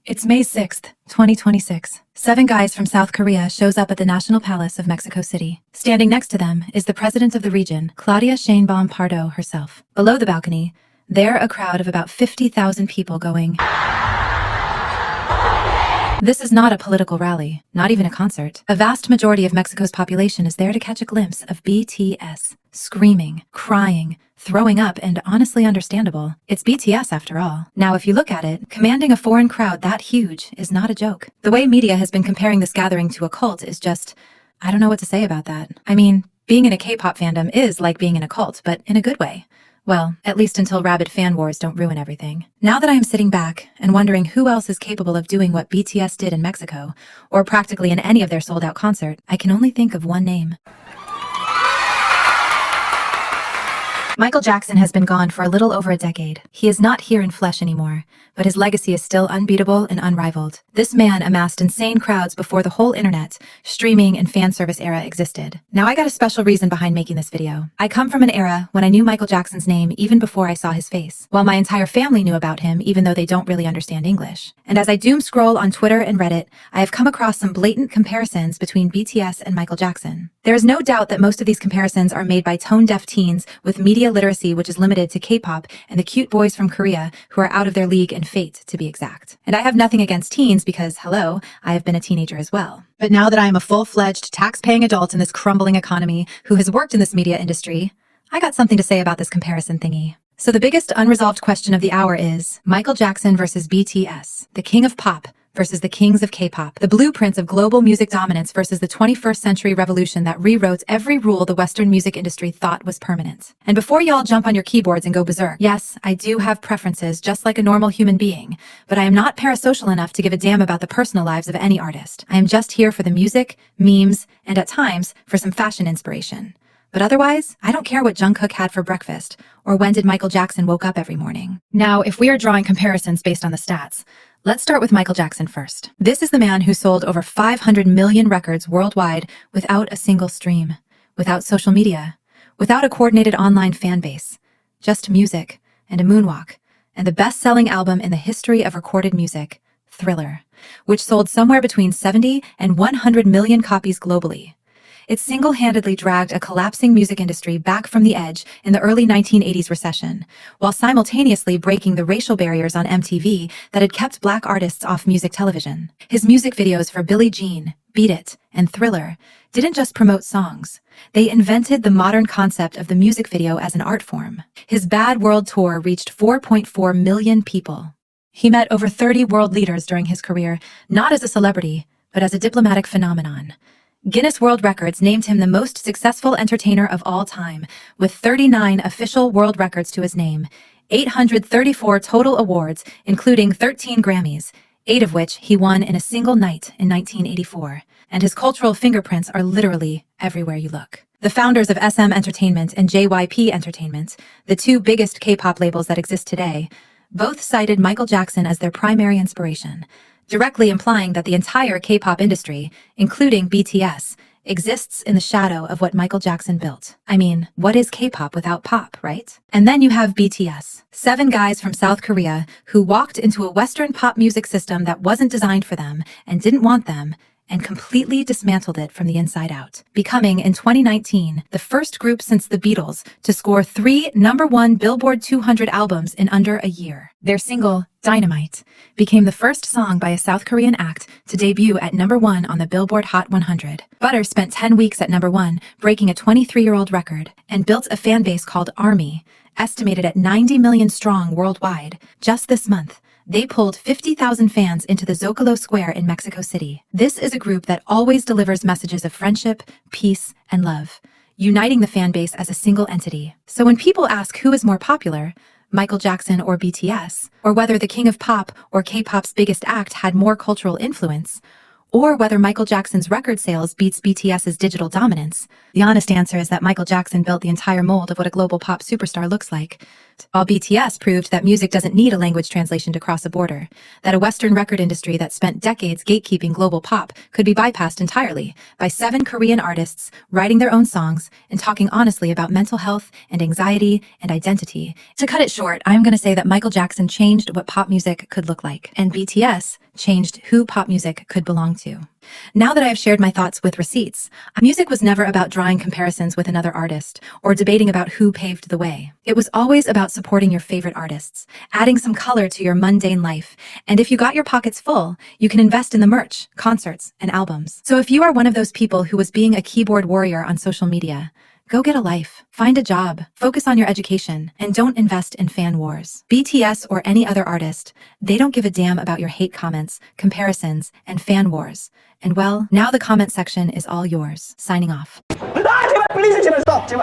It's May 6th, 2026. 7 guys from South Korea shows up at the National Palace of Mexico City. Standing next to them is the president of the region, Claudia Sheinbaum Pardo herself. Below the balcony, there a crowd of about 50,000 people going. This is not a political rally, not even a concert. A vast majority of Mexico's population is there to catch a glimpse of BTS. Screaming, crying, throwing up, and honestly understandable. It's BTS after all. Now, if you look at it, commanding a foreign crowd that huge is not a joke. The way media has been comparing this gathering to a cult is just, I don't know what to say about that. I mean, being in a K-pop fandom is like being in a cult, but in a good way. Well, at least until rabid fan wars don't ruin everything. Now that I am sitting back and wondering who else is capable of doing what BTS did in Mexico, or practically in any of their sold-out concert, I can only think of one name. Michael Jackson has been gone for a little over a decade. He is not here in flesh anymore, but his legacy is still unbeatable and unrivaled. This man amassed insane crowds before the whole internet, streaming, and fan service era existed. Now I got a special reason behind making this video. I come from an era when I knew Michael Jackson's name even before I saw his face, while my entire family knew about him even though they don't really understand English. And as I doom scroll on Twitter and Reddit, I have come across some blatant comparisons between BTS and Michael Jackson. There is no doubt that most of these comparisons are made by tone-deaf teens with media literacy which is limited to K-pop and the cute boys from Korea who are out of their league and fate, to be exact. And I have nothing against teens because, hello, I have been a teenager as well. But now that I am a full-fledged, tax-paying adult in this crumbling economy who has worked in this media industry, I got something to say about this comparison thingy. So the biggest unresolved question of the hour is Michael Jackson versus BTS, the king of pop versus the kings of K-pop, the blueprints of global music dominance versus the 21st century revolution that rewrote every rule the Western music industry thought was permanent. And before y'all jump on your keyboards and go berserk, yes, I do have preferences just like a normal human being, but I am not parasocial enough to give a damn about the personal lives of any artist. I am just here for the music, memes, and at times for some fashion inspiration. But otherwise, I don't care what Jungkook had for breakfast, or when did Michael Jackson woke up every morning. Now, if we are drawing comparisons based on the stats, let's start with Michael Jackson first. This is the man who sold over 500 million records worldwide without a single stream, without social media, without a coordinated online fan base, just music and a moonwalk, and the best-selling album in the history of recorded music, Thriller, which sold somewhere between 70 and 100 million copies globally. It single-handedly dragged a collapsing music industry back from the edge in the early 1980s recession, while simultaneously breaking the racial barriers on MTV that had kept Black artists off music television. His music videos for Billie Jean, Beat It, and Thriller didn't just promote songs. They invented the modern concept of the music video as an art form. His Bad World Tour reached 4.4 million people. He met over 30 world leaders during his career, not as a celebrity, but as a diplomatic phenomenon. Guinness World Records named him the most successful entertainer of all time, with 39 official world records to his name, 834 total awards, including 13 Grammys, 8 of which he won in a single night in 1984. And his cultural fingerprints are literally everywhere you look. The founders of SM Entertainment and JYP Entertainment, the two biggest K-pop labels that exist today, both cited Michael Jackson as their primary inspiration, directly implying that the entire K-pop industry, including BTS, exists in the shadow of what Michael Jackson built. I mean, what is K-pop without pop, right? And then you have BTS, 7 guys from South Korea who walked into a Western pop music system that wasn't designed for them and didn't want them, and completely dismantled it from the inside out, becoming, in 2019, the first group since the Beatles to score 3 #1 Billboard 200 albums in under a year. Their single, Dynamite, became the first song by a South Korean act to debut at #1 on the Billboard Hot 100. Butter spent 10 weeks at #1, breaking a 23-year-old record, and built a fan base called ARMY, estimated at 90 million strong worldwide. Just this month, they pulled 50,000 fans into the Zocalo Square in Mexico City. This is a group that always delivers messages of friendship, peace, and love, uniting the fan base as a single entity. So when people ask who is more popular, Michael Jackson or BTS, or whether the king of pop or K-pop's biggest act had more cultural influence, or whether Michael Jackson's record sales beats BTS's digital dominance, the honest answer is that Michael Jackson built the entire mold of what a global pop superstar looks like, while BTS proved that music doesn't need a language translation to cross a border, that a Western record industry that spent decades gatekeeping global pop could be bypassed entirely by 7 Korean artists writing their own songs and talking honestly about mental health and anxiety and identity. To cut it short, I'm going to say that Michael Jackson changed what pop music could look like, and BTS changed who pop music could belong to. Now that I have shared my thoughts with receipts, music was never about drawing comparisons with another artist or debating about who paved the way. It was always about supporting your favorite artists, adding some color to your mundane life, and if you got your pockets full, you can invest in the merch, concerts, and albums. So if you are one of those people who was being a keyboard warrior on social media, go get a life, find a job, focus on your education, and don't invest in fan wars. BTS or any other artist, they don't give a damn about your hate comments, comparisons, and fan wars. And well, now the comment section is all yours. Signing off. 아, 제발, 플리즈, 제발, 스톱, 제발.